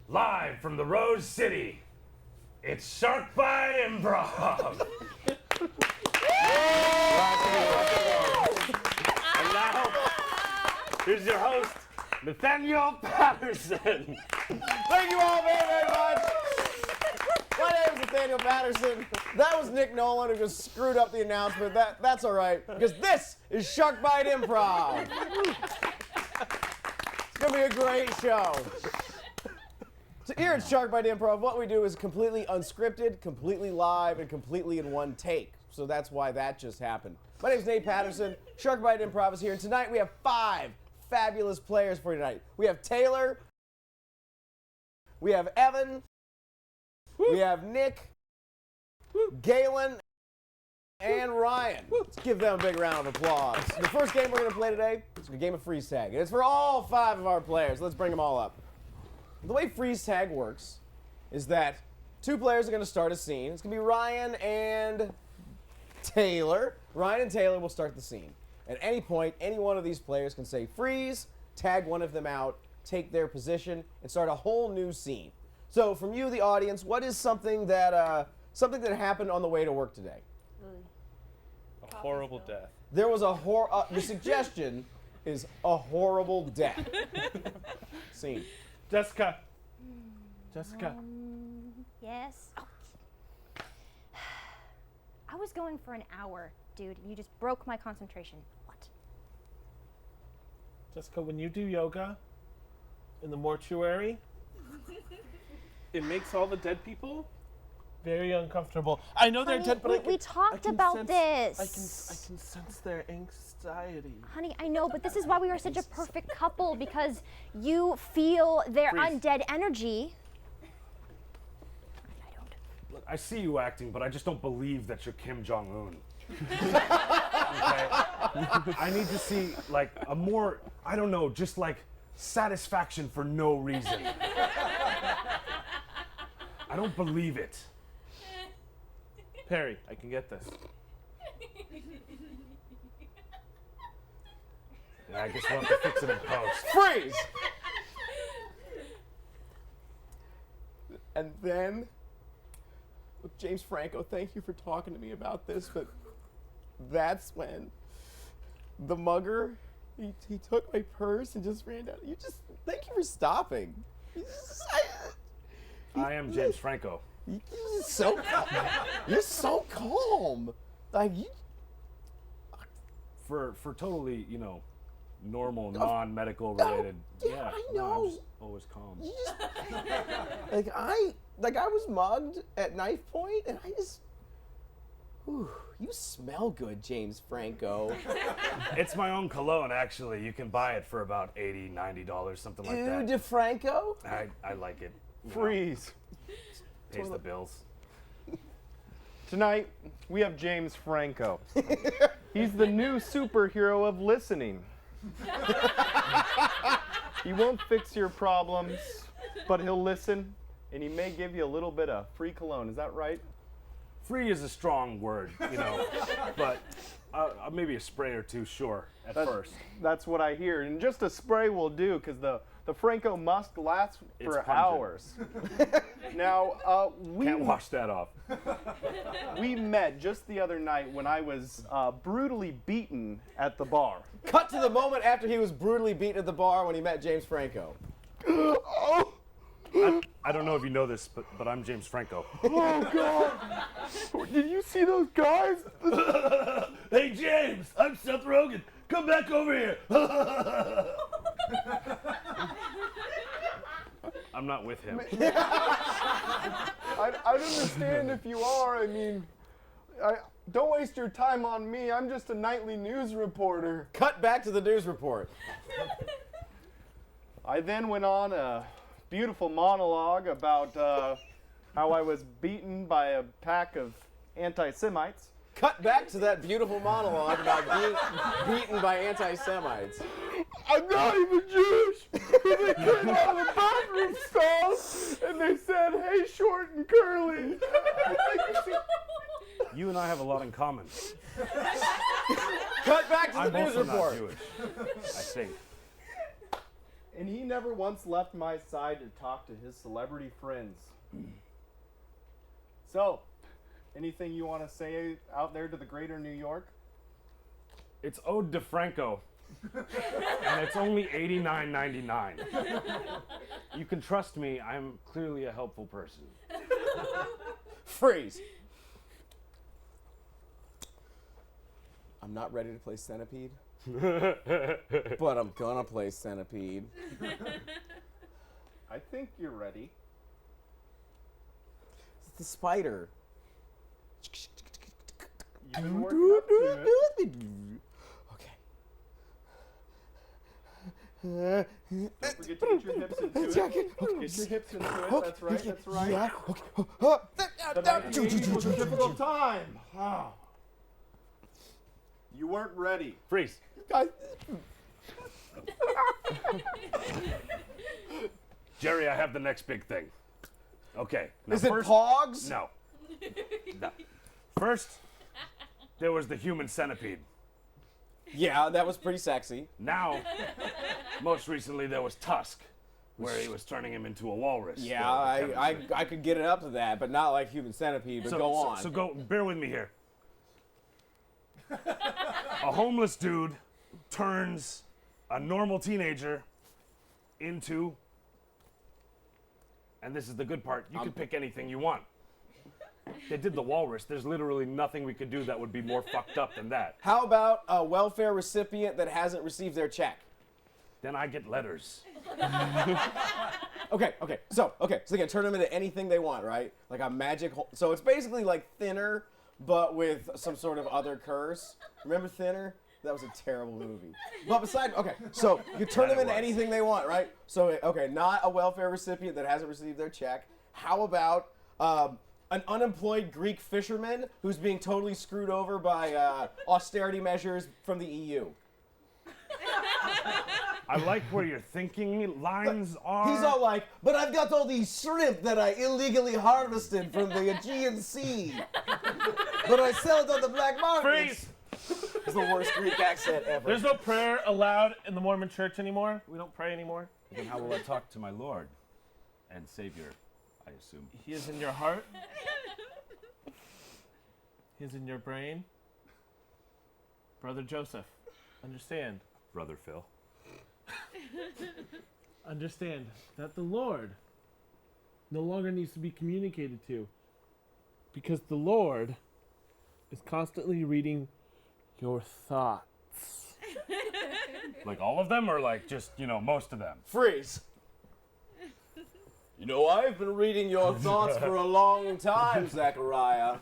Live from the Rose City, it's SharkBite Improv. And now, here's your host, Nathaniel Patterson. Thank you all very, very much. My name is Nathaniel Patterson. That was Nick Nolan who just screwed up the announcement. That's all right, because this is SharkBite Improv. It's going to be a great show. So here at SharkBite Improv, what we do is completely unscripted, completely live, and completely in one take. So that's why that just happened. My name is Nate Patterson. SharkBite Improv is here, and tonight we have 5 fabulous players for you tonight. We have Taylor, we have Evan, we have Nick, Galen, and Ryan. Let's give them a big round of applause. The first game we're going to play today is a game of freeze tag, and it's for all 5 of our players. Let's bring them all up. The way freeze tag works is that 2 players are going to start a scene. It's going to be Ryan and Taylor. Ryan and Taylor will start the scene. At any point, any one of these players can say freeze, tag one of them out, take their position, and start a whole new scene. So from you, the audience, what is something that happened on the way to work today? A horrible death. There was a the suggestion is a horrible death. Scene. Jessica. Yes. Oh. I was going for an hour, dude. You just broke my concentration. What? Jessica, when you do yoga in the mortuary, it makes all the dead people very uncomfortable. I know they're dead, but we talked about this. I can sense their anxiety. Honey, I know, but this is why we are such a perfect couple, because you feel their undead energy. I don't. Look, I see you acting, but I just don't believe that you're Kim Jong-un. Okay? I need to see, like, a more, I don't know, just like satisfaction for no reason. I don't believe it. Perry, I can get this. Yeah, I guess we'll have to fix it in post. Freeze! And then, look, James Franco, thank you for talking to me about this, but that's when the mugger, he took my purse and just ran down. Thank you for stopping. I am James Franco. You're so calm. You're so calm. Like you. For totally, you know, normal, non-medical related. Yeah, I know. I'm just always calm. You just, I was mugged at knife point, and I just. Ooh, you smell good, James Franco. It's my own cologne, actually. You can buy it for about $80, $90, something like that. Eau de Franco. I like it. Freeze. Pays the bills. Tonight, we have James Franco. He's the new superhero of listening. He won't fix your problems, but he'll listen, and he may give you a little bit of free cologne. Is that right? Free is a strong word, you know, but maybe a spray or two, sure, at first. That's what I hear. And just a spray will do, because the Franco musk lasts for hours. Now, we can't wash that off. We met just the other night when I was brutally beaten at the bar. Cut to the moment after he was brutally beaten at the bar when he met James Franco. I don't know if you know this, but I'm James Franco. Oh, God. Did you see those guys? Hey, James, I'm Seth Rogen. Come back over here. I'm not with him. I'd understand if you are. I mean, don't waste your time on me. I'm just a nightly news reporter. Cut back to the news report. I then went on a beautiful monologue about how I was beaten by a pack of anti-Semites. Cut back to that beautiful monologue about being beaten by anti-Semites. I'm not even Jewish. They came out of the bathroom stalls and they said, "Hey, short and curly." You and I have a lot in common. Cut back to the I'm news also report. not Jewish, I think. and he never once left my side to talk to his celebrity friends. So, anything you want to say out there to the greater New York? It's Ode to Franco, and it's only $89.99. You can trust me, I'm clearly a helpful person. Freeze. I'm not ready to play Centipede, but I'm gonna play Centipede. I think you're ready. It's the spider. You've been working up to it. Okay. Don't forget to get your hips into it. Get your hips into it. That's right. That's right. Yeah. The 1980s was a difficult time. Ah. You weren't ready. Freeze. Guys, Jerry, I have the next big thing. Okay. Now is it first, Pogs? No. No. First, there was the human centipede. Yeah, that was pretty sexy. Now, most recently, there was Tusk, where he was turning him into a walrus. Yeah, I could get it up to that, but not like Human Centipede, but go on. So bear with me here. A homeless dude turns a normal teenager into, and this is the good part, you can pick anything you want. They did the walrus. There's literally nothing we could do that would be more fucked up than that. How about a welfare recipient that hasn't received their check? Then I get letters. Okay. So they can turn them into anything they want, right? Like a magic. So it's basically like Thinner, but with some sort of other curse. Remember Thinner? That was a terrible movie. But so you turn them into anything they want, right? So not a welfare recipient that hasn't received their check. How about an unemployed Greek fisherman who's being totally screwed over by austerity measures from the EU? I like where your thinking lines are. He's all like, but I've got all these shrimp that I illegally harvested from the Aegean Sea. But I sell it on the black market. Freeze! It's the worst Greek accent ever. There's no prayer allowed in the Mormon church anymore. We don't pray anymore. Then how will I talk to my Lord and Savior, I assume? He is in your heart. He is in your brain. Brother Joseph, understand. Brother Phil. Understand that the Lord no longer needs to be communicated to, because the Lord is constantly reading your thoughts. Like all of them, or like just, most of them? Freeze. I've been reading your thoughts for a long time, Zachariah.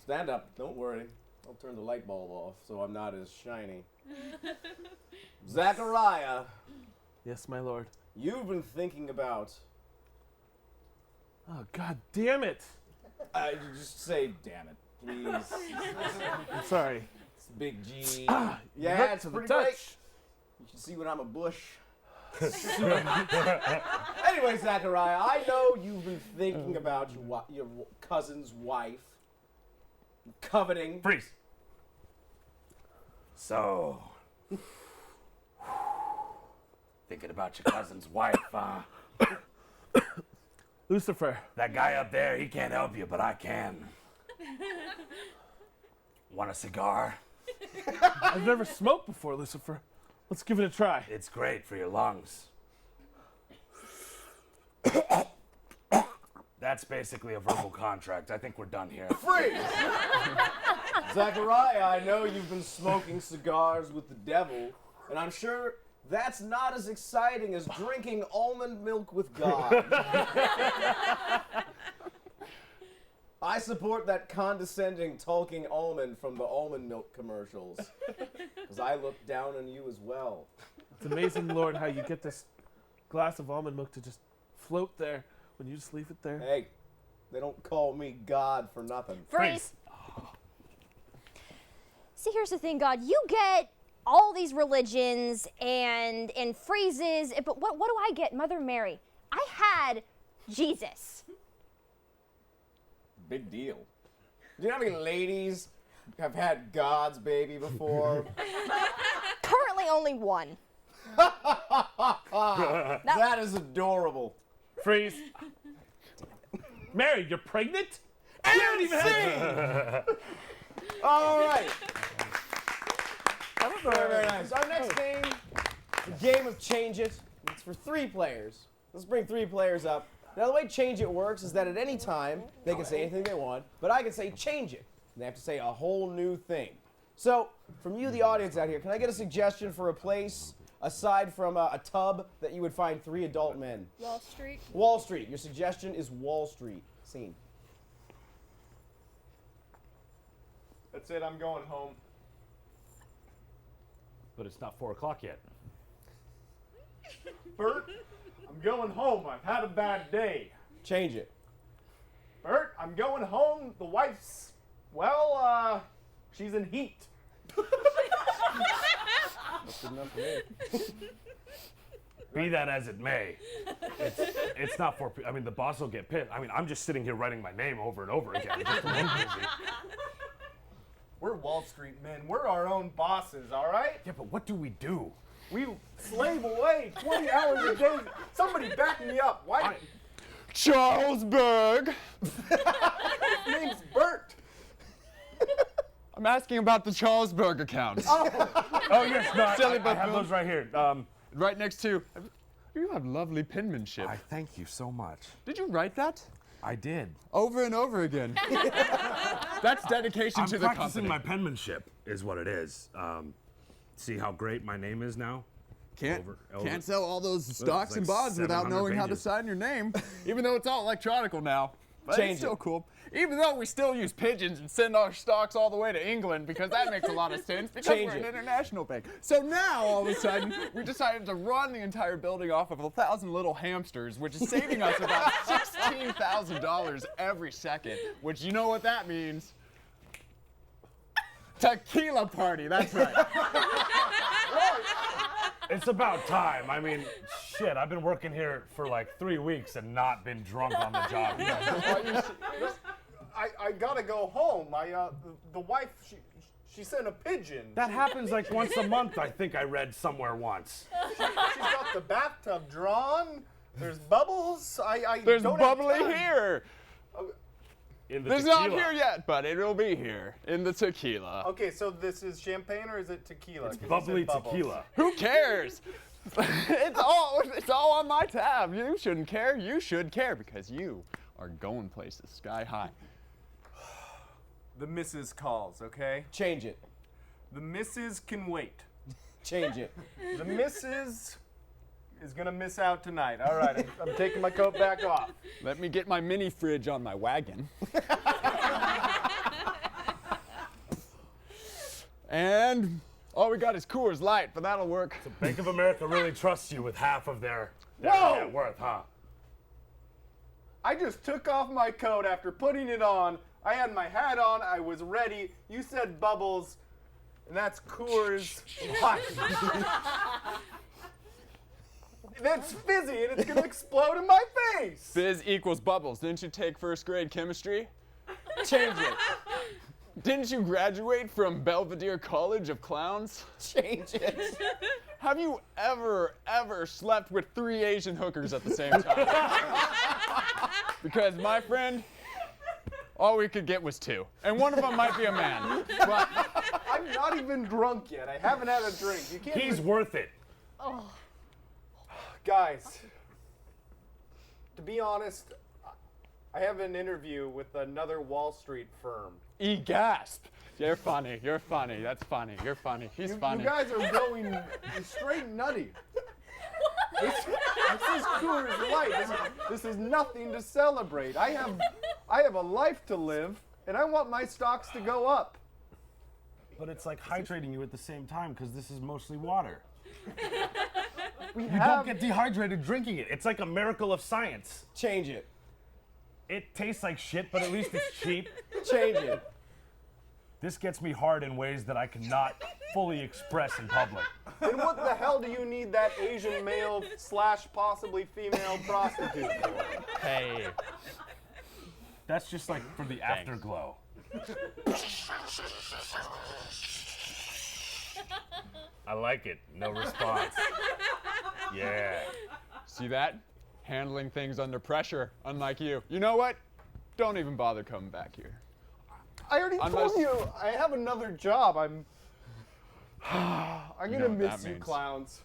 Stand up. Don't worry. I'll turn the light bulb off so I'm not as shiny. Zachariah, Yes, my Lord. you've been thinking about... Oh, God damn it. just say, damn it, please. I'm sorry. It's Big G. Hurt Yeah, it's to the pretty touch. great. You should see when I'm a bush. Anyway, Zachariah, I know you've been thinking about your cousin's wife. Coveting. Freeze! So, thinking about your cousin's wife, Lucifer. That guy up there, he can't help you, but I can. Want a cigar? I've never smoked before, Lucifer. Let's give it a try. It's great for your lungs. That's basically a verbal contract. I think we're done here. Freeze! Zachariah, I know you've been smoking cigars with the devil, and I'm sure that's not as exciting as drinking almond milk with God. I support that condescending talking almond from the almond milk commercials, because I look down on you as well. It's amazing, Lord, how you get this glass of almond milk to just float there when you just leave it there. Hey, they don't call me God for nothing. Freeze. See, here's the thing, God. You get all these religions and phrases, but what do I get? Mother Mary. I had Jesus. Big deal. Do you know how many ladies have had God's baby before? Currently only one. That is adorable. Freeze. Mary, you're pregnant? You don't even have All right. Very, very nice. Our next game, the game of Change It. It's for 3 players. Let's bring 3 players up. Now, the way Change It works is that at any time, they can say anything they want, but I can say change it. And they have to say a whole new thing. So, from you, the audience out here, can I get a suggestion for a place aside from a tub that you would find 3 adult men? Wall Street. Wall Street. Your suggestion is Wall Street. Scene. That's it, I'm going home. But it's not 4 o'clock yet. Bert, I'm going home. I've had a bad day. Change it. Bert, I'm going home. The wife's, well, she's in heat. That's good enough for me. Be that as it may, it's not for. I mean, the boss will get pissed. I mean, I'm just sitting here writing my name over and over again. Just a little busy. We're Wall Street men. We're our own bosses, all right? Yeah, but what do we do? We slave away 20 hours a day. Somebody back me up. Why? Charlesburg. His name's Bert. I'm asking about the Charlesburg accounts. Oh yes, no, Silly I have buffoon. those right here. Right next to. You have lovely penmanship. I thank you so much. Did you write that? I did. Over and over again. That's dedication I'm to the practicing company. my penmanship, is what it is. See how great my name is now? Can't over. can't sell all those stocks like and bonds without 700 knowing how to pages. sign your name, even though it's all electronical now. But Change it's still it. cool. Even though we still use pigeons and send our stocks all the way to England because that makes a lot of sense because Change we're an it. international bank. So now all of a sudden we decided to run the entire building off of 1,000 little hamsters, which is saving us about $16,000 every second. Which you know what that means? Tequila party. That's right. It's about time. I mean, shit, I've been working here for like 3 weeks and not been drunk on the job yet. I gotta go home. The wife, she sent a pigeon. That happens like once a month, I think I read somewhere once. She's got the bathtub drawn. There's bubbles. There's don't have bubbly time. here. In the There's tequila. not here yet, but it'll be here in the tequila. Okay, so this is champagne or is it tequila? 'Cause you Bubbly said bubbles. tequila. Who cares? it's all on my tab. You shouldn't care. You should care because you are going places sky high. The missus calls, okay? Change it. The missus can wait. Change it. The missus is gonna miss out tonight. All right, I'm taking my coat back off. Let me get my mini fridge on my wagon. And all we got is Coors Light, but that'll work. Bank of America really trusts you with half of their Whoa! net worth, huh? I just took off my coat after putting it on. I had my hat on. I was ready. You said bubbles, and that's Coors Light. That's fizzy, and it's gonna explode in my face. Fizz equals bubbles. Didn't you take first grade chemistry? Change it. Didn't you graduate from Belvedere College of Clowns? Change it. Have you ever slept with 3 Asian hookers at the same time? Because, my friend, all we could get was 2. And one of them might be a man. But I'm not even drunk yet. I haven't had a drink. You can't. He's worth it. Guys, to be honest, I have an interview with another Wall Street firm. gasp. You're funny. You're funny. That's funny. You're funny. He's funny. You guys are going straight nutty. This is Coors Light. This is nothing to celebrate. I have a life to live, and I want my stocks to go up. But it's like hydrating you at the same time because this is mostly water. We You have. don't get dehydrated drinking it. It's like a miracle of science. Change it. It tastes like shit, but at least it's cheap. Change it. This gets me hard in ways that I cannot fully express in public. Then what the hell do you need that Asian male / possibly female prostitute for? Hey. That's just like for the afterglow. I like it. No response. Yeah. See that? Handling things under pressure, unlike you. You know what? Don't even bother coming back here. I already Unless- told you I have another job. I'm You gonna know what miss that you means. clowns.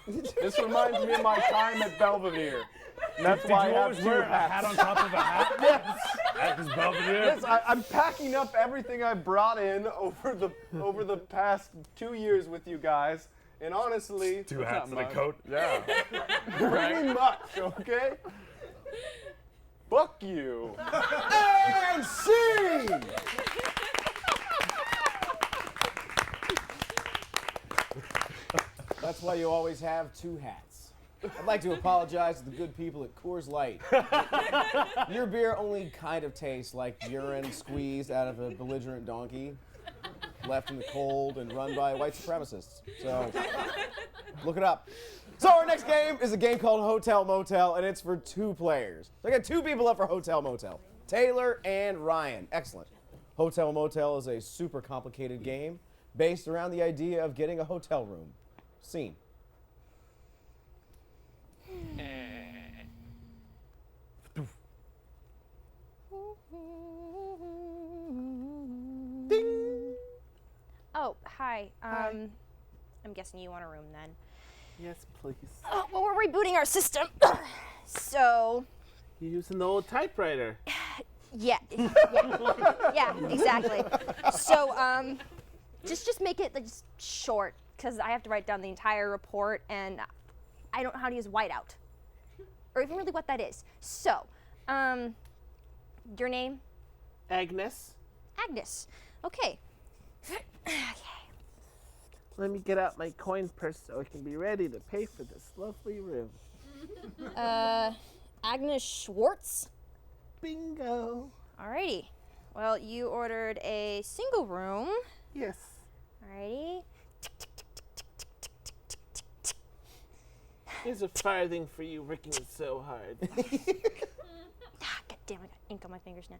This reminds me of my time at Belvedere. And that's Did why you I have always two wear a hats. hat on top of a hat? Yes. At this Belvedere? Yes, I'm packing up everything I brought in over the past 2 years with you guys, and honestly, Two hats and a much. coat? Yeah. pretty much, okay? Fuck you. And scene! That's why you always have two hats. I'd like to apologize to the good people at Coors Light. Your beer only kind of tastes like urine squeezed out of a belligerent donkey, left in the cold and run by white supremacists. So, look it up. So our next game is a game called Hotel Motel, and it's for 2 players. So I got 2 people up for Hotel Motel, Taylor and Ryan. Excellent. Hotel Motel is a super complicated game based around the idea of getting a hotel room. Scene. Ding! Oh, hi. I'm guessing you want a room then. Yes, please. Oh, well, we're rebooting our system. So, You're using the old typewriter. yeah, exactly. So, just make it like, just short, because I have to write down the entire report, and I don't know how to use whiteout, or even really what that is. So, your name? Agnes, Agnes. Okay. let me get out my coin purse so I can be ready to pay for this lovely room. Agnes Schwartz. Bingo. Alrighty. Well, you ordered a single room. Yes. Alrighty. Here's a farthing for you working so hard. God damn, I got ink on my fingers now.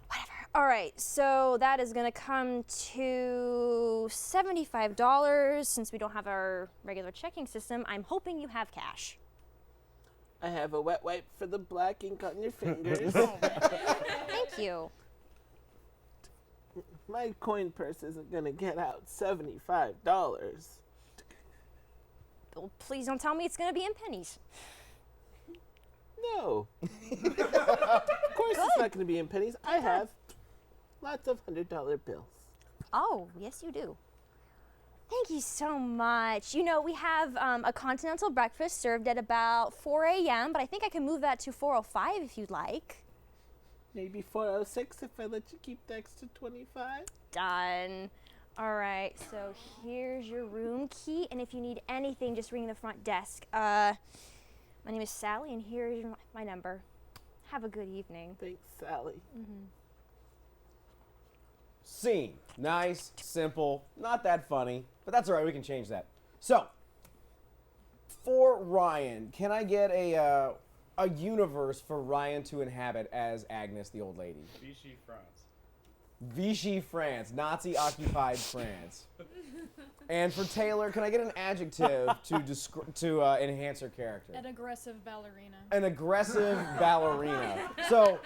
Whatever. All right, so that is gonna come to $75 since we don't have our regular checking system. I'm hoping you have cash. I have a wet wipe for the black ink on your fingers. Thank you. My coin purse isn't gonna get out $75. Well, please don't tell me it's gonna be in pennies. No. Of course it's not gonna be in pennies. I have lots of $100 bills. Oh, yes, you do. Thank you so much. You know, we have a continental breakfast served at about 4 a.m., but I think I can move that to 4:05 if you'd like. Maybe 406 if I let you keep the extra 25. Done. All right, so here's your room key, and if you need anything, just ring the front desk. My name is Sally, and here's my number. Have a good evening. Thanks, Sally. Scene. Nice, simple, not that funny, but that's all right. We can change that. So, for Ryan, can I get a universe for Ryan to inhabit as Agnes, the old lady? Vichy, France. Vichy, France, Nazi-occupied France. And for Taylor, can I get an adjective to enhance her character? An aggressive ballerina. An aggressive ballerina. So,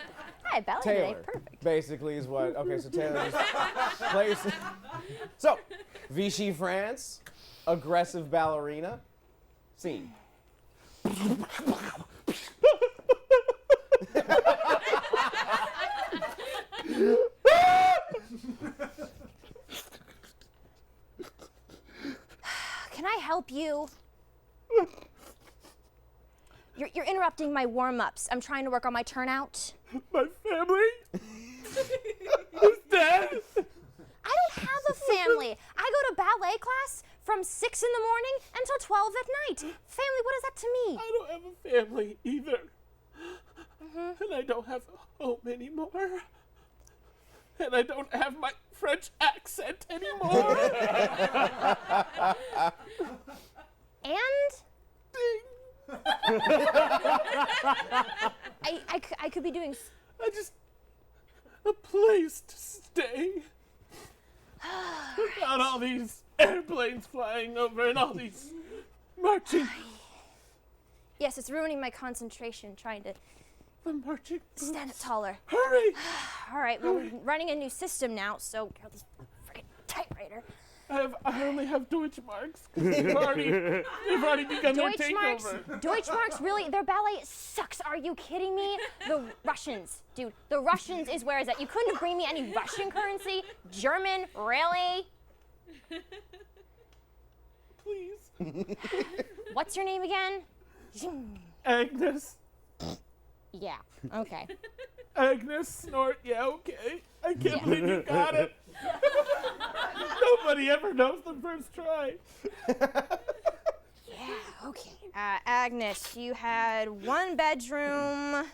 Hi, ballet today. Taylor, Perfect. basically, is what. Okay, so Taylor just plays. So, Vichy, France, aggressive ballerina. Scene. Can I help you? You're interrupting my warm-ups. I'm trying to work on my turnout. My family is dead. I don't have a family. I go to ballet class from 6 in the morning until 12 at night. Family, what is that to me? I don't have a family either. And I don't have a home anymore. And I don't have my French accent anymore. And Ding. I could be doing. I just a place to stay. Without all these airplanes flying over and all these marching. Yes, it's ruining my concentration trying to The marching. stand up taller. Hurry! All right, well, we're running a new system now, so get out this freaking typewriter. I only have Deutschmarks. They've already begun their takeover. Deutschmarks, really? Their ballet sucks. Are you kidding me? The Russians, dude. The Russians is where is that? You couldn't bring me any Russian currency? German? Really? Please. What's your name again? Agnes. Yeah, okay. Agnes Snort. Yeah, okay. I can't Yeah. believe you got it. Nobody ever knows the first try. Yeah, okay. Agnes, you had 1 bedroom.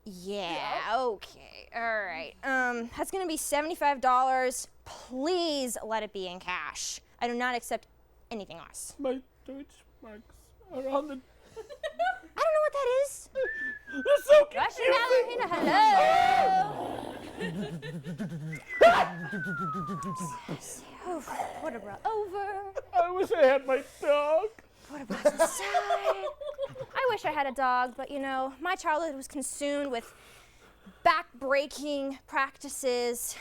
Yeah, okay. All right. That's going to be $75. Please let it be in cash. I do not accept anything else. My Deutschmarks are on the. I don't know what that is. They're so Russian confusing. ballerina, hello. What about over? I wish I had my dog. What about inside? I wish I had a dog, but you know, my childhood was consumed with back-breaking practices,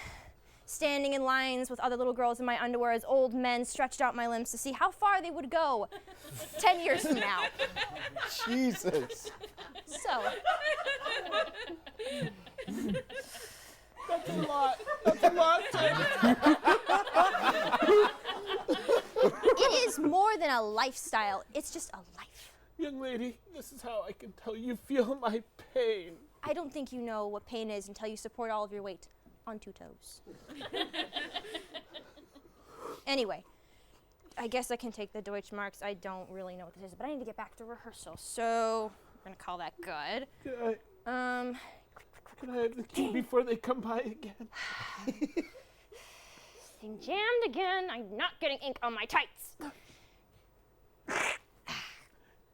standing in lines with other little girls in my underwear as old men stretched out my limbs to see how far they would go 10 years from now. Jesus. So, That's a lot. That's a lot, Tim. it is more than a lifestyle, it's just a life. Young lady, this is how I can tell you feel my pain. I don't think you know what pain is until you support all of your weight on 2 toes. Anyway, I guess I can take the Deutschmarks. I don't really know what this is, but I need to get back to rehearsal. So, we're gonna call that good. Can I have the key before they come by again? Thing jammed again. I'm not getting ink on my tights.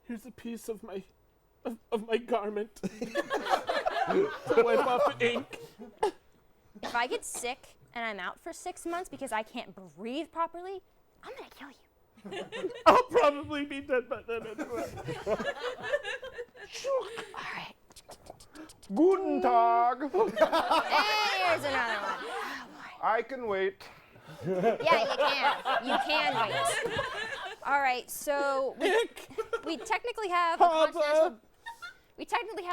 Here's a piece of my garment to wipe off the ink. If I get sick and I'm out for 6 months because I can't breathe properly, I'm gonna kill you. I'll probably be dead by then anyway. All right. Guten Tag. Hey, here's another one. I can wait. Yeah, you can. You can wait. All right, so we technically have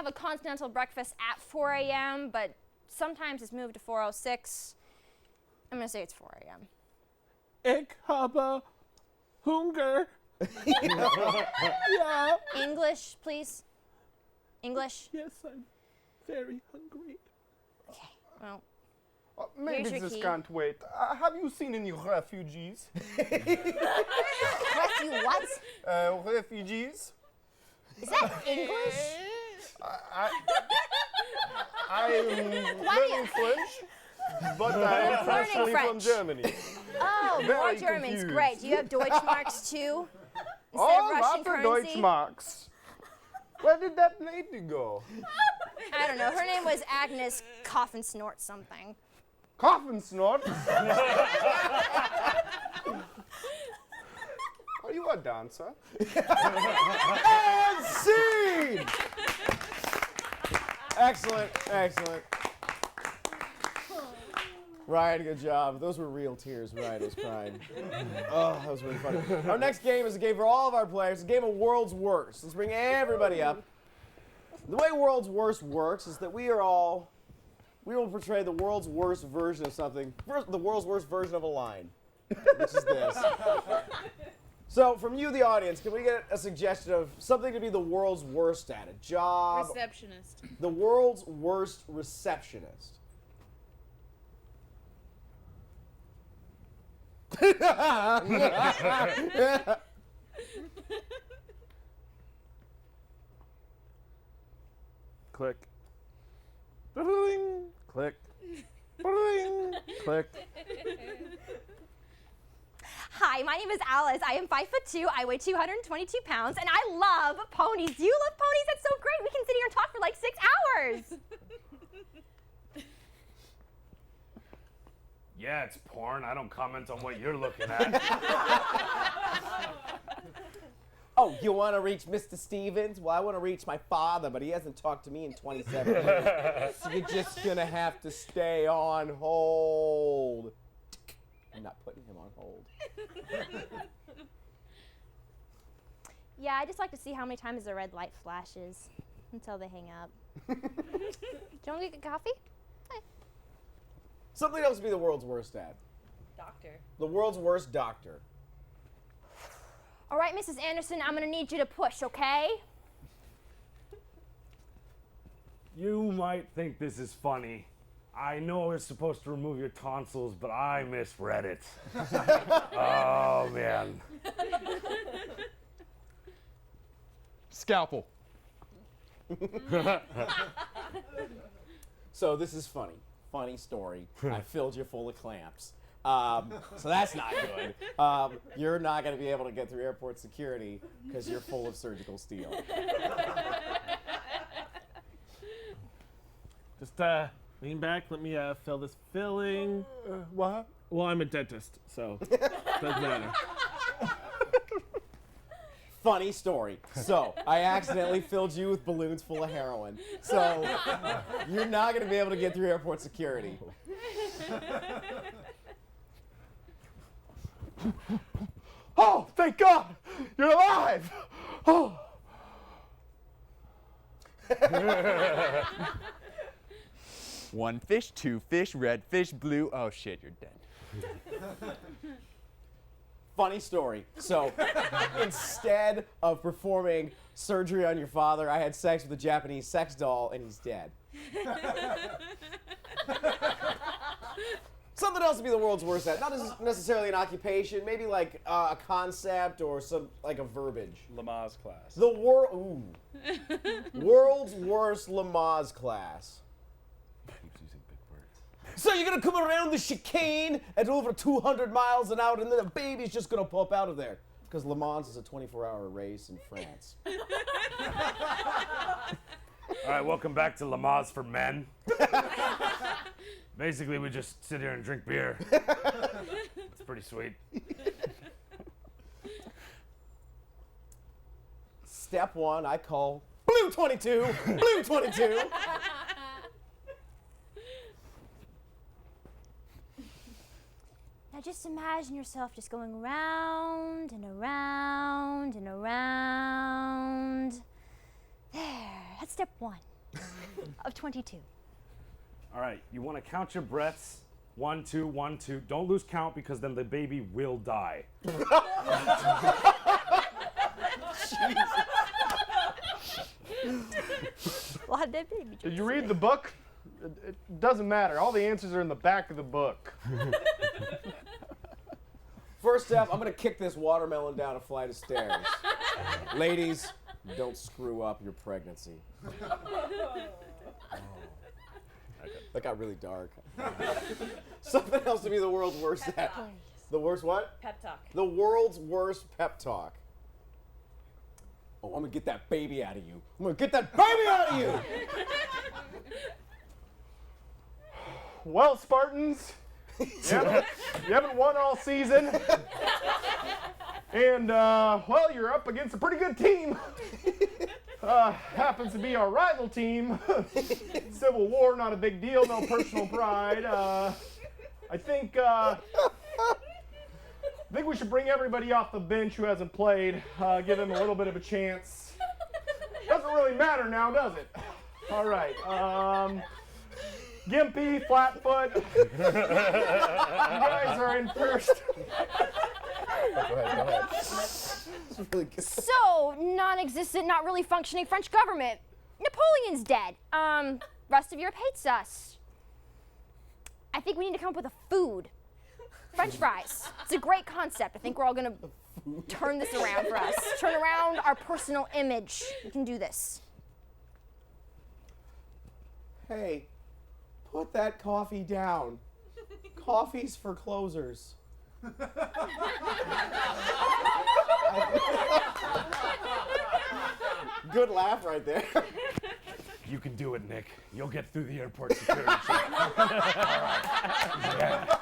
a continental breakfast at 4 a.m., but sometimes it's moved to 4:06. I'm gonna say it's 4 a.m. Ich habe Hunger. Yeah. English, please. English. Yes, I'm very hungry. Okay. Well, Maybe Here's your this key. can't wait. Have you seen any refugees? what? Refugees? Is that English? I'm learning French, but I'm Learning actually from French. Germany. Oh, Very more Germans. confused. Great. Do you have Deutschmarks too? Instead Oh, of Russian lots of currency? Deutschmarks. Where did that lady go? I don't know. Her name was Agnes Cough and Snort something. Coffin snort. Are you a dancer? And scene! Excellent, excellent. Ryan, good job. Those were real tears. Ryan was crying. Oh, that was really funny. Our next game is a game for all of our players, a game of World's Worst. Let's bring everybody up. The way World's Worst works is that we will portray the world's worst version of something, the world's worst version of a line, which is this. So, from you, the audience, can we get a suggestion of something to be the world's worst at? A job? Receptionist. The world's worst receptionist. Click. Ba-ding. Click. Ba-ding. Click. Hi, my name is Alice. I am 5'2". I weigh 222 pounds, and I love ponies. Do you love ponies? That's so great. We can sit here and talk for like 6 hours. Yeah, it's porn. I don't comment on what you're looking at. Oh, you want to reach Mr. Stevens? Well, I want to reach my father, but he hasn't talked to me in 27 years. So you're just going to have to stay on hold. I'm not putting him on hold. Yeah, I just like to see how many times the red light flashes until they hang up. Do you want to get coffee? Hi. Something else to be the world's worst at. Doctor. The world's worst doctor. All right, Mrs. Anderson, I'm gonna need you to push, okay? You might think this is funny. I know it's supposed to remove your tonsils, but I misread it. Oh, man. Scalpel. So this is funny. Funny story. I filled you full of clamps. So that's not good. You're not going to be able to get through airport security because you're full of surgical steel. Just lean back. Let me fill this filling. What? Well, I'm a dentist, so doesn't matter. Funny story. So I accidentally filled you with balloons full of heroin. So you're not going to be able to get through airport security. Oh, thank God! You're alive! Oh. One fish, two fish, red fish, blue. Oh shit, you're dead. Funny story. So instead of performing surgery on your father, I had sex with a Japanese sex doll and he's dead. Something else to be the world's worst at. Not necessarily an occupation, maybe like a concept or some like a verbiage. Lamaze class. The world's worst Lamaze class. So you're gonna come around the chicane at over 200 miles an hour, and then a baby's just gonna pop out of there. Because Le Mans is a 24-hour race in France. All right, welcome back to Lamaze for Men. Basically, we just sit here and drink beer. It's pretty sweet. Step one, I call Blue 22, Blue 22. Now just imagine yourself just going round and around and around. There, that's step one of 22. All right, you want to count your breaths. 1, 2, 1, 2. Don't lose count because then the baby will die. A lot of dead baby Did you read the book? It doesn't matter. All the answers are in the back of the book. First step, I'm gonna kick this watermelon down a flight of stairs. Ladies, don't screw up your pregnancy. That got really dark. Something else to be the world's worst at. The worst what? Pep talk. The world's worst pep talk. Oh, I'm gonna get that baby out of you. I'm gonna get that baby out of you! Well, Spartans, you haven't won all season. And, well, you're up against a pretty good team. Happens to be our rival team. Civil War, not a big deal, no personal pride. I think we should bring everybody off the bench who hasn't played, give them a little bit of a chance. Doesn't really matter now, does it? All right. Gimpy, Flatfoot. You guys are in first. Go ahead. This is really good. So, non-existent, not really functioning French government. Napoleon's dead. Rest of Europe hates us. I think we need to come up with a food. French fries. It's a great concept. I think we're all gonna turn this around for us. Turn around our personal image. We can do this. Hey, put that coffee down. Coffee's for closers. Good laugh right there. You can do it, Nick. You'll get through the airport security check. All right. Yeah.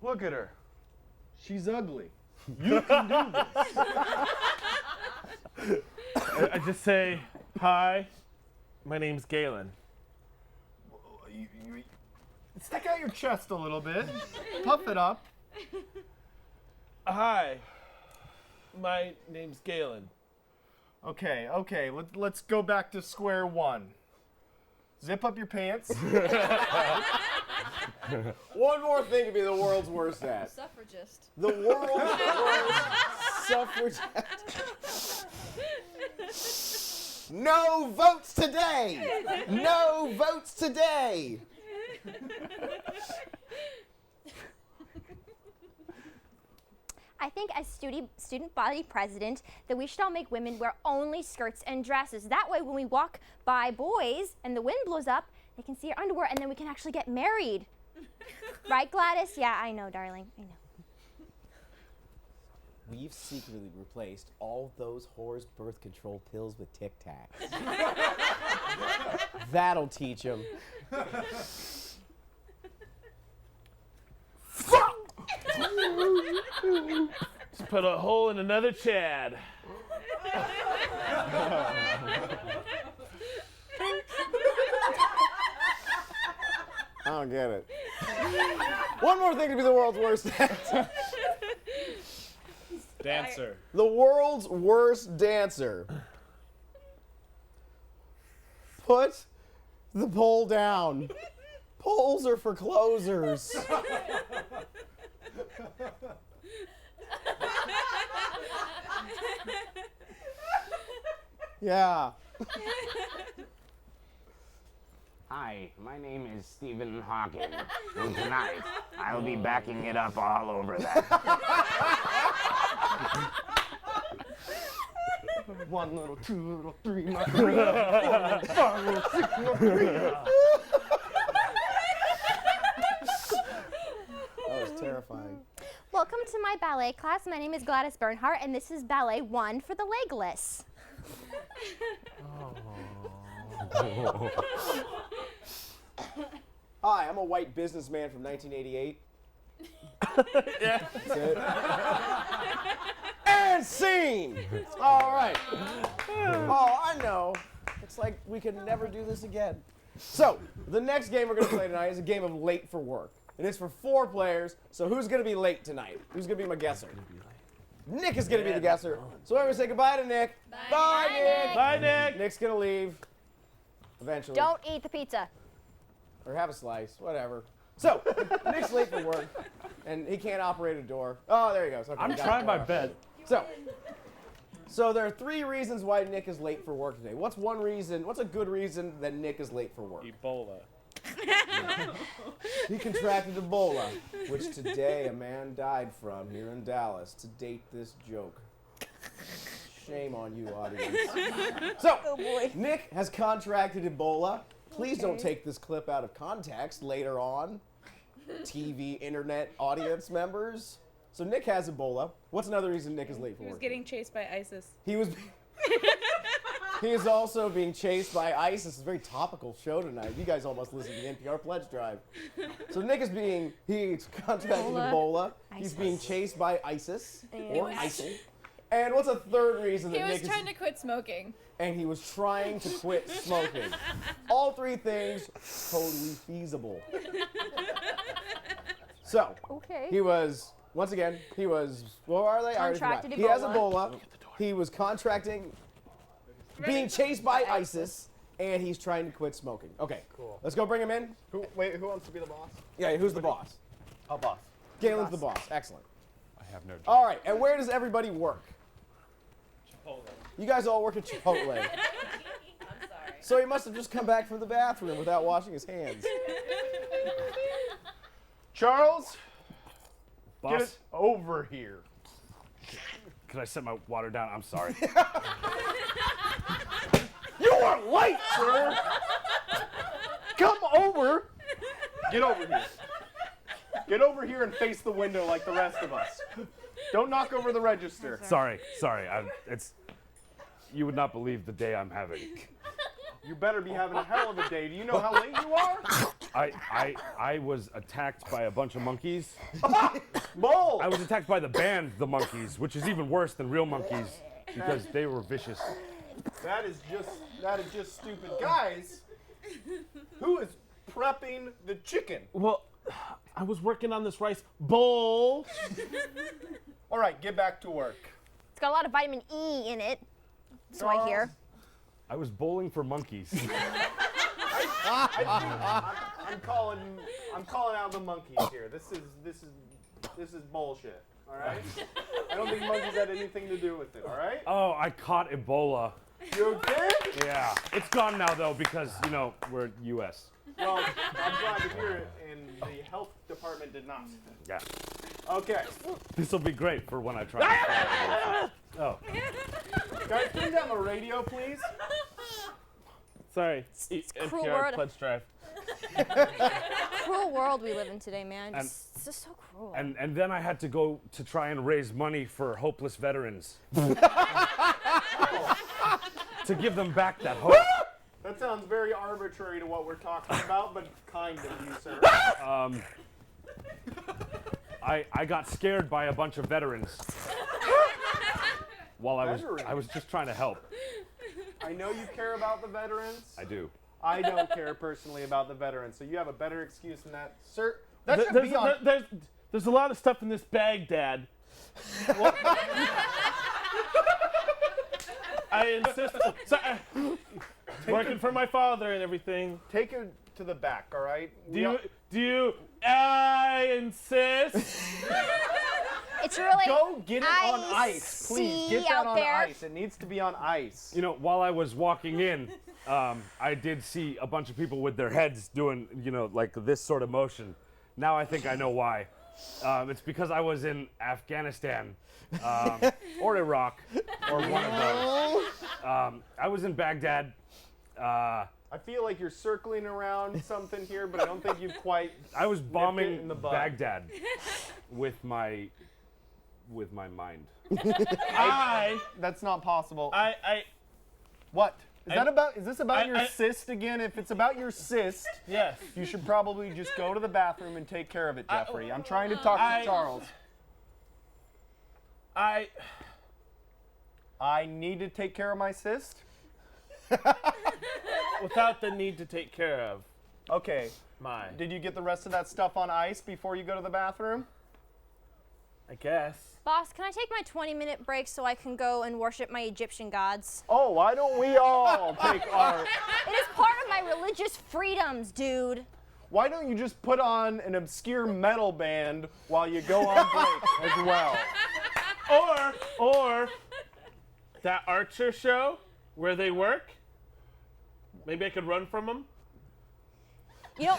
Look at her. She's ugly. You can do this. I just say, hi, my name's Galen. Stick out your chest a little bit. Puff it up. Hi, my name's Galen. Okay. Let's go back to square one. Zip up your pants. One more thing to be the world's worst at. Suffragist. The world's worst suffragette. No votes today! No votes today! I think as student body president that we should all make women wear only skirts and dresses. That way when we walk by boys and the wind blows up, they can see our underwear and then we can actually get married. Right, Gladys? Yeah, I know, darling. I know. We've secretly replaced all those whores' birth control pills with Tic Tacs. That'll teach them. Just put a hole in another Chad. I don't get it. One more thing to be the world's worst at. Dancer. The world's worst dancer. Put the pole down. Poles are for closers. Yeah. Hi, my name is Stephen Hawking, and tonight I'll be backing it up all over that. One little, two little, three, my three, four little, five little, six little, three. That was terrifying. Welcome to my ballet class. My name is Gladys Bernhardt, and this is Ballet 1 for the legless. Hi, I'm a white businessman from 1988. Yeah. That's it. And scene! All right. Oh, I know. It's like we can never do this again. So, the next game we're going to play tonight is a game of late for work. It is for 4 players, so who's going to be late tonight? Who's going to be my guesser? Nick is going to be the guesser. So everyone say goodbye to Nick. Bye, Nick. Bye, Nick. Nick's going to leave. Eventually. Don't eat the pizza. Or have a slice, whatever. So, Nick's late for work, and he can't operate a door. Oh, there he goes. Okay, I'm got it. trying my best. So there are 3 reasons why Nick is late for work today. What's a good reason that Nick is late for work? Ebola. He contracted Ebola, which today a man died from here in Dallas to date this joke. Shame on you, audience. So, Nick has contracted Ebola. Please don't take this clip out of context later on. TV, internet, audience members. So Nick has Ebola. What's another reason Nick is late for He was work? getting chased by ISIS. He is also being chased by ISIS. It's a very topical show tonight. You guys almost listen to the NPR Pledge Drive. So Nick is he's contracting Ebola. He's being chased by ISIS or ISIL. And what's a third reason that He Nick was trying to quit smoking. and he was trying to quit smoking. All 3 things totally feasible. So, Okay. he was, once again, what are they? I already forgot. Contracted He has Ebola. Ebola. He was contracting, being chased by ISIS, and he's trying to quit smoking. Okay, cool. Let's go bring him in. Who wants to be the boss? Yeah, who's the boss? I'll boss. Galen's the boss. Excellent. I have no job. All right, and where does everybody work? Chipotle. You guys all work at Chipotle. I'm sorry. So he must have just come back from the bathroom without washing his hands. Charles, Boss, get it over here. could I set my water down? I'm sorry. You are late, sir. Come over. Get over here. Get over here and face the window like the rest of us. Don't knock over the register. sorry. You would not believe the day I'm having. You better be having a hell of a day. Do you know how late you are? I was attacked by a bunch of monkeys. Bull! I was attacked by the band The Monkeys, which is even worse than real monkeys because they were vicious. That is just stupid. Guys, who is prepping the chicken? Well, I was working on this rice bowl. All right, get back to work. It's got a lot of vitamin E in it. So I hear. I was bowling for monkeys. I'm calling out the monkeys here. This is bullshit. All right. I don't think monkeys had anything to do with it. All right. Oh, I caught Ebola. You okay? Yeah, it's gone now though because we're U.S. Well, I'm glad to hear it, and the health department did not. Yeah. Okay. This will be great for when I try. Oh. Guys, turn down the radio, please. Sorry. cruel NPR world. Pledge Drive. Cruel world we live in today, man. And- It's just so cruel. And then I had to go to try and raise money for hopeless veterans. To give them back that hope. That sounds very arbitrary to what we're talking about, but kind of you, sir. I got scared by a bunch of veterans while I was just trying to help. I know you care about the veterans. I do. I don't care personally about the veterans, so you have a better excuse than that, sir. That should be on. There's a lot of stuff in this bag, Dad. I insist. Working for my father and everything. Take it to the back, all right? I insist. It's really Go get it on ice, please. Get that out on there. ice. It needs to be on ice. While I was walking in, I did see a bunch of people with their heads doing, like this sort of motion. Now I think I know why. It's because I was in Afghanistan or Iraq or one of those. I was in Baghdad. I feel like you're circling around something here, but I don't think you quite. I was in bombing the bud. Baghdad with my mind. That's not possible. I What? Is this about your I- cyst again? If it's about your cyst, yes. you should probably just go to the bathroom and take care of it, Jeffrey. I'm trying to talk to Charles. I need to take care of my cyst? Without the need to take care of Okay. mine. Did you get the rest of that stuff on ice before you go to the bathroom? I guess. Boss, can I take my 20-minute break so I can go and worship my Egyptian gods? Oh, why don't we all take our... It is part of my religious freedoms, dude. Why don't you just put on an obscure metal band while you go on break as well? Or that Archer show where they work. Maybe I could run from them. You know,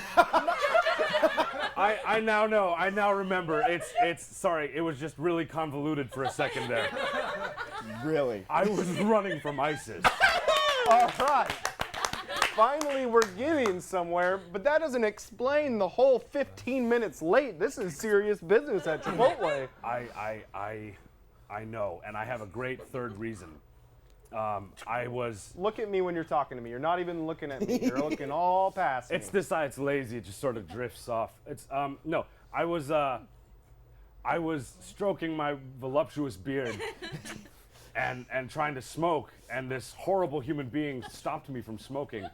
I now know. I now remember. It's sorry. It was just really convoluted for a second there. Really? I was running from ISIS. All right. Finally, we're getting somewhere, but that doesn't explain the whole 15 minutes late. This is serious business at Chipotle. I know, and I have a great third reason. I was. Look at me when you're talking to me. You're not even looking at me. You're looking all past me. It's this side. It's lazy. It just sort of drifts off. It's no. I was stroking my voluptuous beard and trying to smoke, and this horrible human being stopped me from smoking,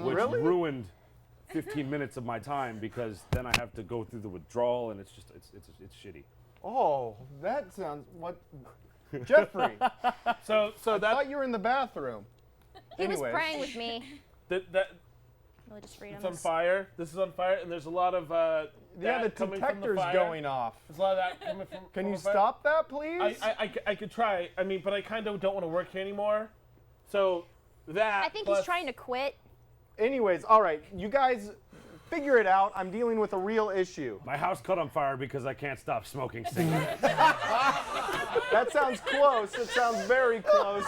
which Really? ruined 15 minutes of my time because then I have to go through the withdrawal, and it's shitty. Oh, that sounds what. Jeffrey, So I that thought you were in the bathroom. he was Anyways. praying with me. that Religious it's on freedoms. fire. This is on fire, and there's a lot of Yeah, the that coming from the detector's fire. going off. There's a lot of that coming from. Can from you the fire. stop that, please? I could try. I mean, but I kind of don't want to work here anymore. So that. I think plus, he's trying to quit. Anyways, all right, you guys figure it out. I'm dealing with a real issue. My house caught on fire because I can't stop smoking cigarettes. That sounds close. It sounds very close.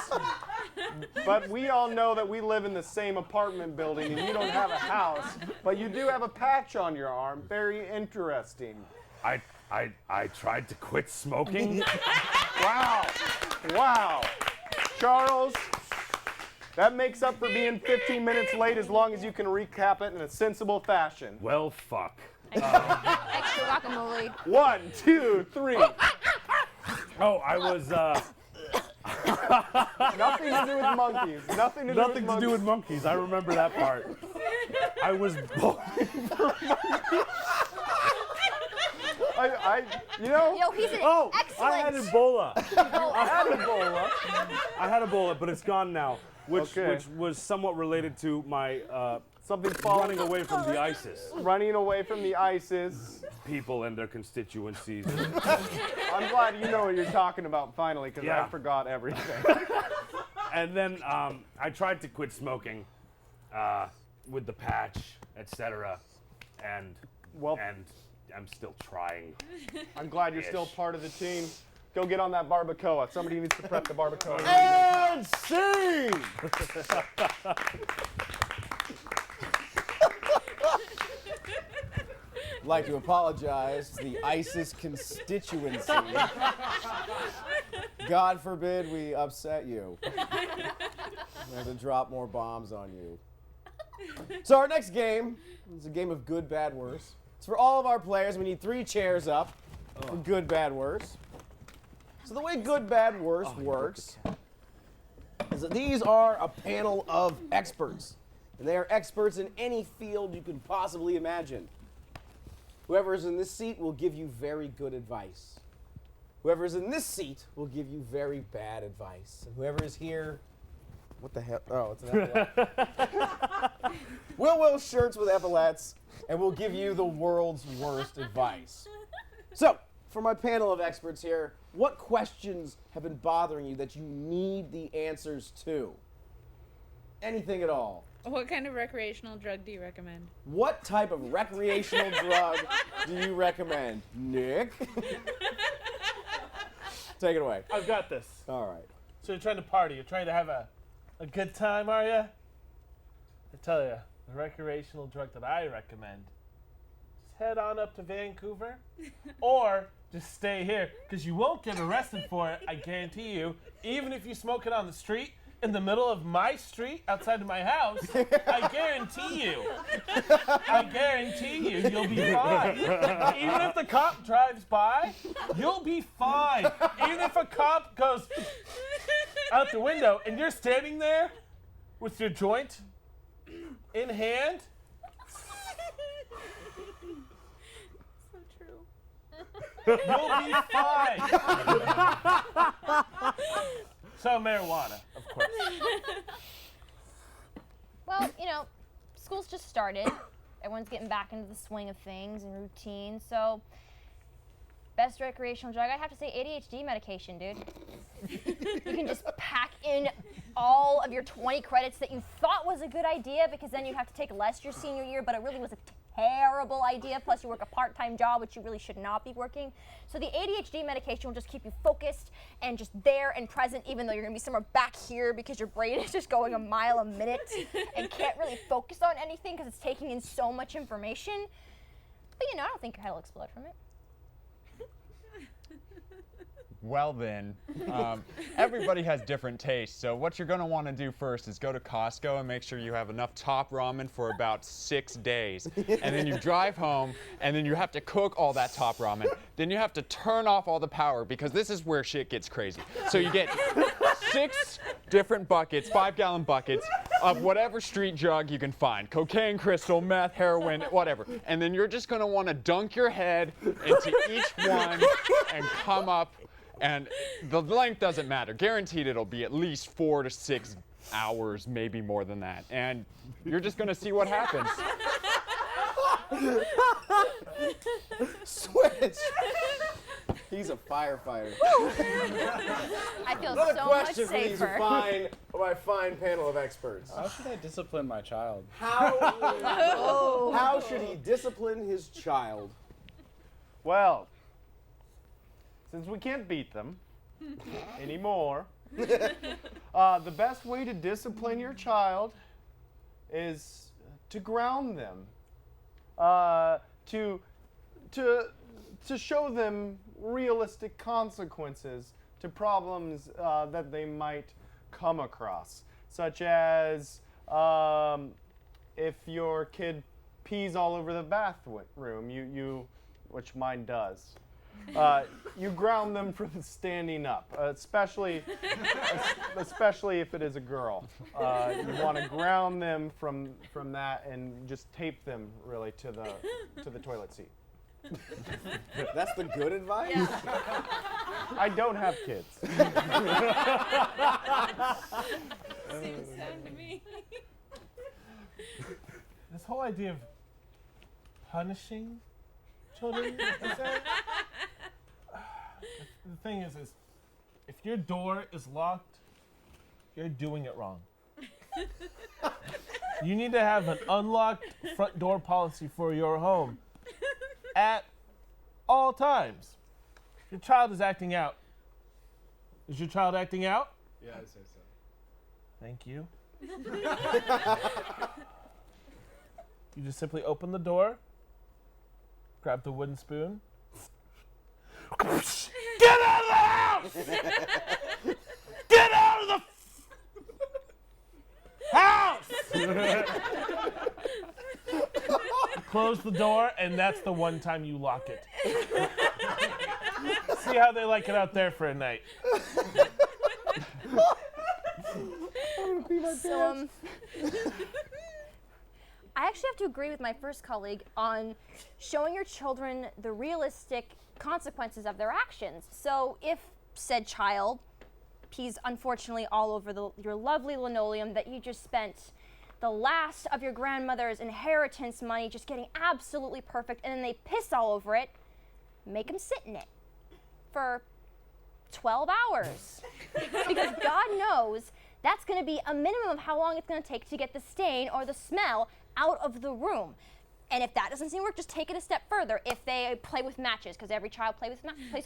But we all know that we live in the same apartment building and you don't have a house, but you do have a patch on your arm. Very interesting. I tried to quit smoking. Wow. Wow. Charles, that makes up for being 15 minutes late as long as you can recap it in a sensible fashion. Well, fuck. Extra guacamole. 1, 2, 3. Oh, I was Nothing to do with monkeys. Nothing to do with monkeys. I remember that part. I was Yo, he's an excellent. I had Ebola. Oh, I had Ebola, but it's gone now, which Okay. was somewhat related to my Something running away from the ISIS running away from the ISIS. people and their constituencies. I'm glad you know what you're talking about finally, because Yeah. I forgot everything. And then I tried to quit smoking with the patch, etc. And Well, I'm still trying. I'm glad you're still part of the team. Go get on that barbacoa. Somebody needs to prep the barbacoa. And scene! I'd like to apologize to the ISIS constituency. God forbid we upset you. We have to drop more bombs on you. So our next game is a game of good, bad, worse. It's for all of our players. We need 3 chairs up for good, bad, worse. So the way good, bad, worse works is that these are a panel of experts. And they are experts in any field you can possibly imagine. Whoever is in this seat will give you very good advice. Whoever is in this seat will give you very bad advice. And whoever is here, what the hell? Oh, it's an epaulette. We'll wear shirts with epaulets, and we'll give you the world's worst advice. So, for my panel of experts here, what questions have been bothering you that you need the answers to? Anything at all. What kind of recreational drug do you recommend? What type of recreational drug do you recommend? Nick? Take it away. I've got this. All right. So you're trying to party. You're trying to have a good time, are you? I tell you, the recreational drug that I recommend, just head on up to Vancouver or just stay here because you won't get arrested for it, I guarantee you. Even if you smoke it on the street, in the middle of my street outside of my house, I guarantee you, you'll be fine. Even if the cop drives by, you'll be fine. Even if a cop goes out the window and you're standing there with your joint in hand. So true. You'll be fine. So marijuana, of course. well, school's just started. Everyone's getting back into the swing of things and routine. So, best recreational drug, I'd have to say ADHD medication, dude. You can just pack in all of your 20 credits that you thought was a good idea because then you'd have to take less your senior year, but it really was a terrible idea. Plus, you work a part-time job, which you really should not be working. So the ADHD medication will just keep you focused and just there and present, even though you're going to be somewhere back here because your brain is just going a mile a minute and can't really focus on anything because it's taking in so much information. But I don't think your head will explode from it. Well then, everybody has different tastes, so what you're going to want to do first is go to Costco and make sure you have enough top ramen for about 6 days. And then you drive home, and then you have to cook all that top ramen. Then you have to turn off all the power, because this is where shit gets crazy. So you get 6 different buckets, 5-gallon buckets, of whatever street drug you can find. Cocaine, crystal, meth, heroin, whatever. And then you're just going to want to dunk your head into each one and come up. And the length doesn't matter. Guaranteed it'll be at least 4 to 6 hours, maybe more than that. And you're just going to see what happens. Switch. He's a firefighter. I feel Another so much question for these safer. my fine panel of experts. How should I discipline my child? How should he discipline his child? Well, since we can't beat them anymore, the best way to discipline your child is to ground them, to show them realistic consequences to problems that they might come across, such as if your kid pees all over the bathroom, which mine does. You ground them from standing up, especially if it is a girl. You want to ground them from that and just tape them really to the toilet seat. That's the good advice? Yeah. I don't have kids. Seems sound to me. This whole idea of punishing children, the thing is if your door is locked, you're doing it wrong. You need to have an unlocked front door policy for your home at all times. If your child is acting out, is your child acting out? Yeah, I say so. Thank you. You just simply open the door, grab the wooden spoon. Get out of the house! Get out of the house! Close the door, and that's the one time you lock it. See how they like it out there for a night. So, I actually have to agree with my first colleague on showing your children the realistic consequences of their actions. So if said child pees unfortunately all over your lovely linoleum that you just spent the last of your grandmother's inheritance money just getting absolutely perfect, and then they piss all over it, make them sit in it for 12 hours. Because God knows that's going to be a minimum of how long it's going to take to get the stain or the smell out of the room. And if that doesn't seem to work, just take it a step further. If they play with matches, because every child plays with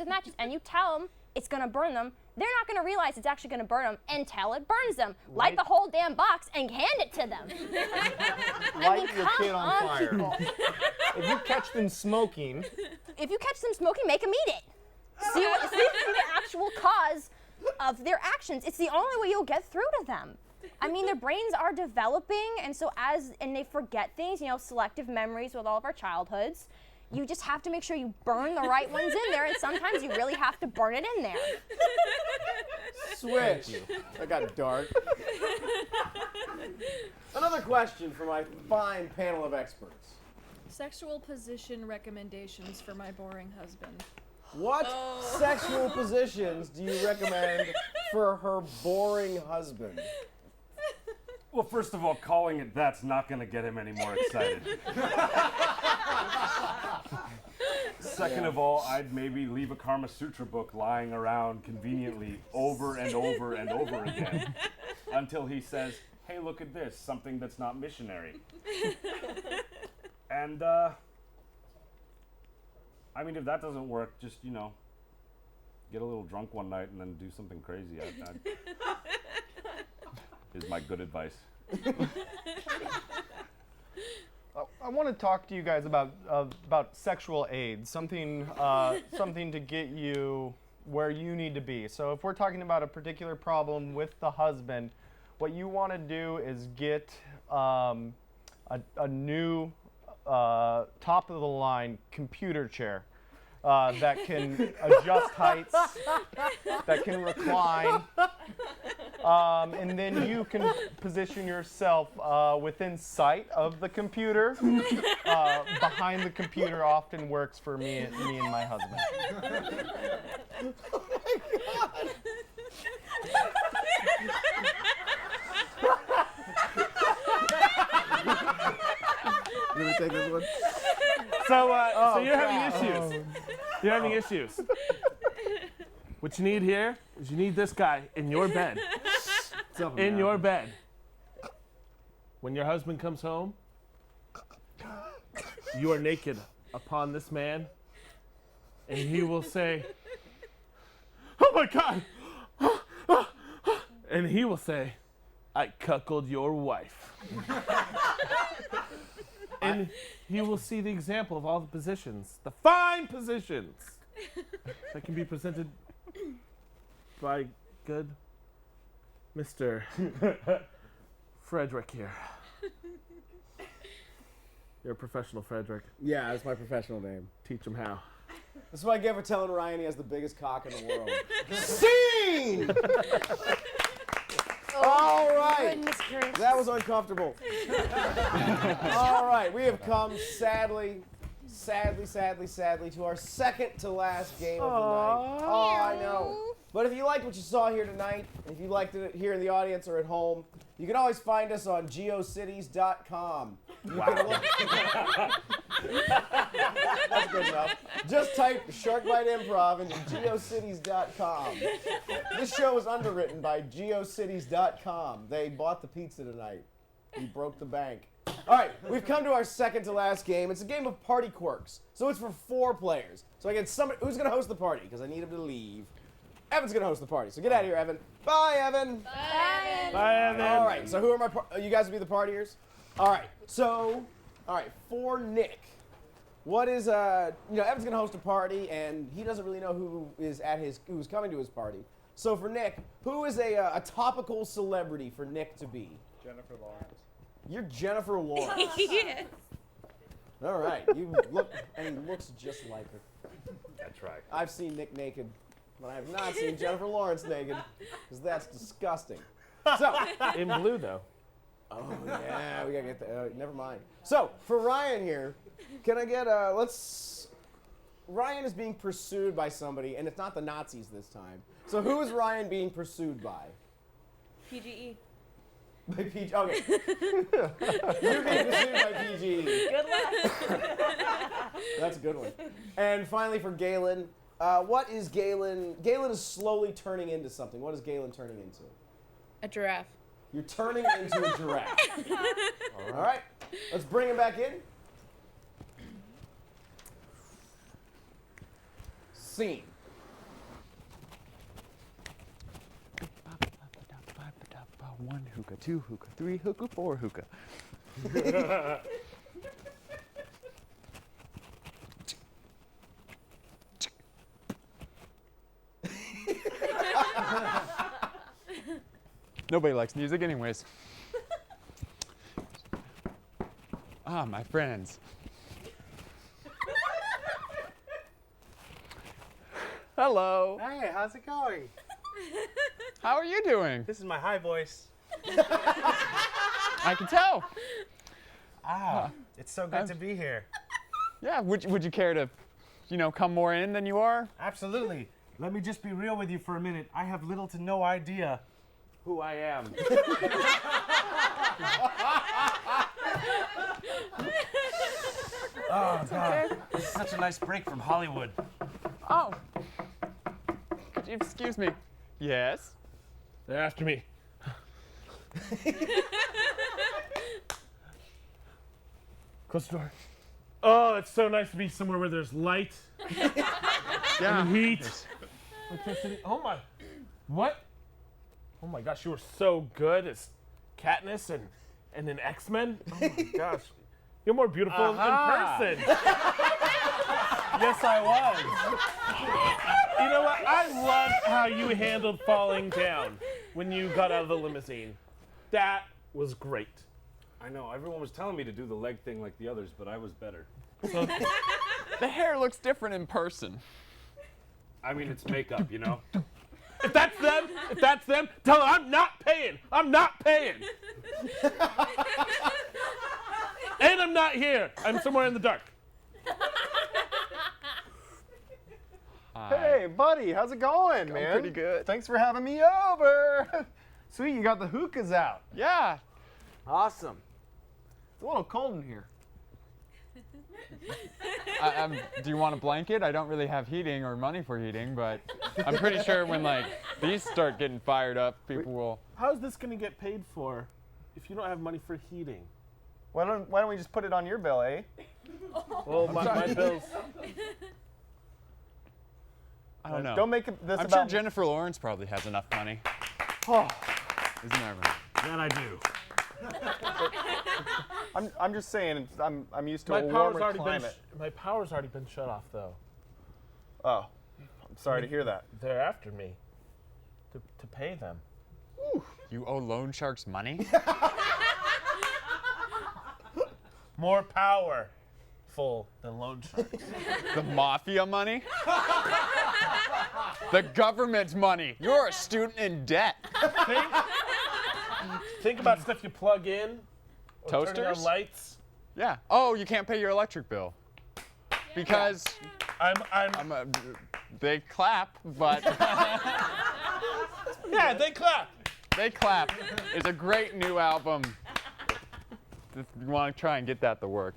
matches, and you tell them it's going to burn them, they're not going to realize it's actually going to burn them until it burns them. Light the whole damn box and hand it to them. Light your kid on fire. If you catch them smoking, make them eat it. See the actual cause of their actions. It's the only way you'll get through to them. I mean, their brains are developing, and so and they forget things, selective memories with all of our childhoods. You just have to make sure you burn the right ones in there, and sometimes you really have to burn it in there. Switch. That got dark. Another question for my fine panel of experts. Sexual position recommendations for my boring husband. What sexual positions do you recommend for her boring husband? Well, first of all, calling it that's not going to get him any more excited. Second of all, I'd maybe leave a Kama Sutra book lying around conveniently over and over and over again until he says, hey, look at this, something that's not missionary. And, I mean, if that doesn't work, just, get a little drunk one night and then do something crazy. Is my good advice. I want to talk to you guys about sexual aid, something to get you where you need to be. So if we're talking about a particular problem with the husband, what you want to do is get a new top of the line computer chair that can adjust heights, that can recline. And then you can position yourself within sight of the computer. Behind the computer often works for me and my husband. Oh my God. You want to take this one? So you're having issues. You're having issues. What you need here is you need this guy in your bed. In your bed. When your husband comes home, you are naked upon this man, and he will say, oh my God! And he will say, I cuckolded your wife. And he will see the example of all the positions, the fine positions that can be presented by good Mr. Frederick here. You're a professional, Frederick. Yeah, that's my professional name. Teach him how. That's what I get for telling Ryan he has the biggest cock in the world. Scene! All right. Goodness gracious. That was uncomfortable. All right, we have come sadly to our second to last game of the night. Oh, I know. But if you liked what you saw here tonight, if you liked it here in the audience or at home, you can always find us on geocities.com. You can look. That's good enough. Just type SharkBite Improv into geocities.com. This show was underwritten by geocities.com. They bought the pizza tonight. We broke the bank. All right, we've come to our second to last game. It's a game of party quirks. So it's for 4 players. So I get somebody who's going to host the party because I need him to leave. Evan's going to host the party. So get out of here, Evan. Bye, Evan. Bye. Bye, Evan. All right, so who are you guys will be the partiers? All right, so, for Nick, what is, Evan's gonna host a party and he doesn't really know who's coming to his party. So for Nick, who is a topical celebrity for Nick to be? Jennifer Lawrence. You're Jennifer Lawrence. Yes. All right, you look, and he looks just like her. That's right. I've seen Nick naked, but I have not seen Jennifer Lawrence naked, because that's disgusting. So, In blue, though. oh yeah, we gotta get the. Never mind. So for Ryan here, can I get Ryan is being pursued by somebody, and it's not the Nazis this time. So who is Ryan being pursued by? PGE. By PG. Okay. You're being pursued by PG. Good luck. That's a good one. And finally for Galen, what is Galen? Galen is slowly turning into something. What is Galen turning into? A giraffe. You're turning into a giraffe. All right. Let's bring him back in. Scene. One hookah, 2 hookah, 3 hookah, 4 hookah. Nobody likes music anyways. Ah, my friends. Hello. Hey, how's it going? How are you doing? This is my high voice. I can tell. Ah, it's so good to be here. Yeah, would you care to, come more in than you are? Absolutely. Let me just be real with you for a minute. I have little to no idea who I am. Oh, God. This is such a nice break from Hollywood. Oh. Could you excuse me? Yes? They're after me. Close the door. Oh, it's so nice to be somewhere where there's light Yeah. and heat. Electricity. Oh my. What? Oh my gosh, you were so good as Katniss and in X-Men. Oh my gosh. You're more beautiful in person. Yes, I was. You know what? I love how you handled falling down when you got out of the limousine. That was great. I know, everyone was telling me to do the leg thing like the others, but I was better. So, The hair looks different in person. I mean, it's makeup, if that's them, tell them I'm not paying. I'm not paying. And I'm not here. I'm somewhere in the dark. Hey, buddy, how's it going, man? pretty good. Thanks for having me over. Sweet, you got the hookahs out. Yeah. Awesome. It's a little cold in here. Do you want a blanket? I don't really have heating or money for heating, but I'm pretty sure when these start getting fired up, people will. How's this gonna get paid for if you don't have money for heating? Why don't we just put it on your bill, eh? Well, my bills. I don't know. Don't make this I'm about sure Jennifer Lawrence probably has enough money. Oh, Isn't that right? That I do. I'm just saying, I'm used to My a power's warmer already climate. my power's already been shut off though. Oh, I'm sorry to hear that. They're after me to pay them. You owe loan sharks money? More powerful than loan sharks. The mafia money? The government's money. You're a student in debt. Think about stuff you plug in. Or turning Toasters? on lights. Yeah. Oh, you can't pay your electric bill. Because they clap, but Yeah, they clap. They Clap is a great new album. If you want to try and get that to work.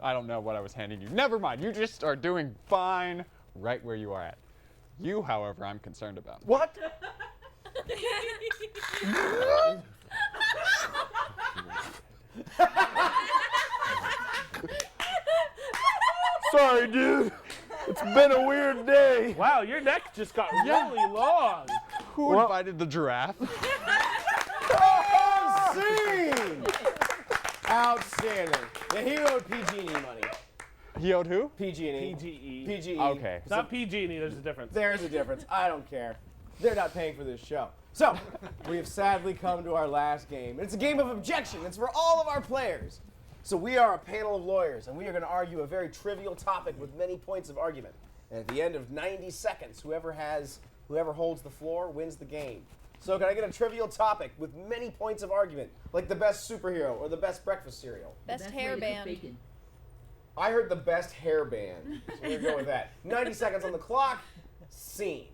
I don't know what I was handing you. Never mind. You just are doing fine right where you are at. You, however, I'm concerned about. What? Sorry, dude. It's been a weird day. Wow, your neck just got really long. Who invited the giraffe? Scene! Outstanding. Yeah, he owed PG&E money. He owed who? PG&E. PGE. PG&E. Okay. It's not PG&E, there's a difference. There's a difference. I don't care. They're not paying for this show. So, we have sadly come to our last game. It's a game of objection. It's for all of our players. So we are a panel of lawyers, and we are going to argue a very trivial topic with many points of argument. And at the end of 90 seconds, whoever holds the floor wins the game. So can I get a trivial topic with many points of argument, like the best superhero or the best breakfast cereal? Best hair band. I heard the best hair band, so we're going to go with that. 90 seconds on the clock, scene.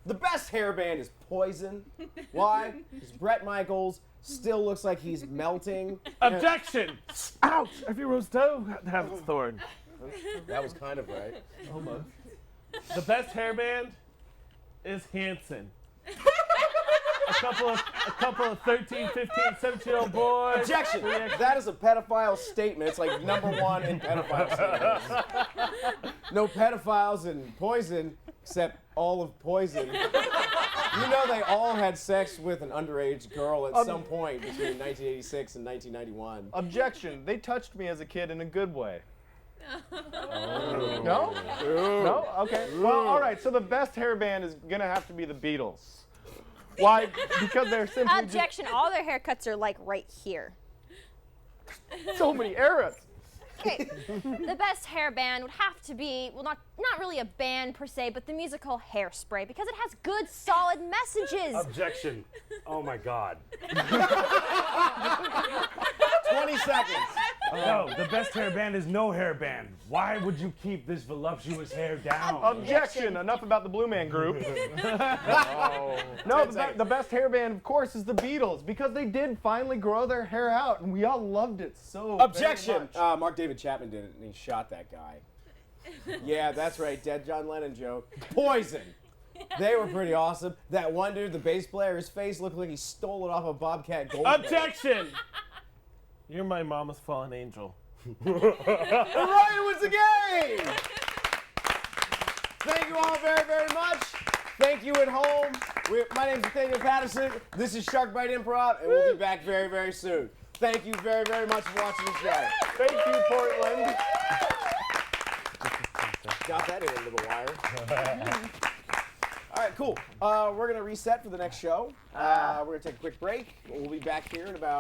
The best hair band is Poison. Why? Because Bret Michaels still looks like he's melting. Objection! Ouch! Every rose does have its thorn. That was kind of right. Almost. The best hairband is Hanson. A couple of 13, 15, 17-year-old boys. Objection! That is a pedophile statement. It's like #1 in pedophile statements. No pedophiles in Poison, except all of Poison. You know they all had sex with an underage girl at some point between 1986 and 1991. Objection. They touched me as a kid in a good way. No? No? Okay. Well, all right. So the best hair band is going to have to be the Beatles. Why? Because they're simply Objection. All their haircuts are like right here. so many eras. Okay. The best hair band would have to be, well, not really a band per se, but the musical Hairspray, because it has good, solid messages. Objection. Oh my God. 20 seconds. No, the best hair band is no hair band. Why would you keep this voluptuous hair down? Objection. Enough about the Blue Man Group. No, the best hair band, of course, is the Beatles, because they did finally grow their hair out, and we all loved it so Objection! very much. Mark David Chapman did it, and he shot that guy. Yeah, that's right, dead John Lennon joke. Poison! They were pretty awesome. That one dude, the bass player, his face looked like he stole it off of Bobcat Goldthwait. Objection! You're my mama's fallen angel. Ryan wins the game! Thank you all very, very much. Thank you at home. My name's Nathaniel Patterson. This is SharkBite Improv, and we'll be back very, very soon. Thank you very, very much for watching the show. Thank you, Portland. Got that in a little wire. All right, cool. We're going to reset for the next show. We're going to take a quick break. We'll be back here in about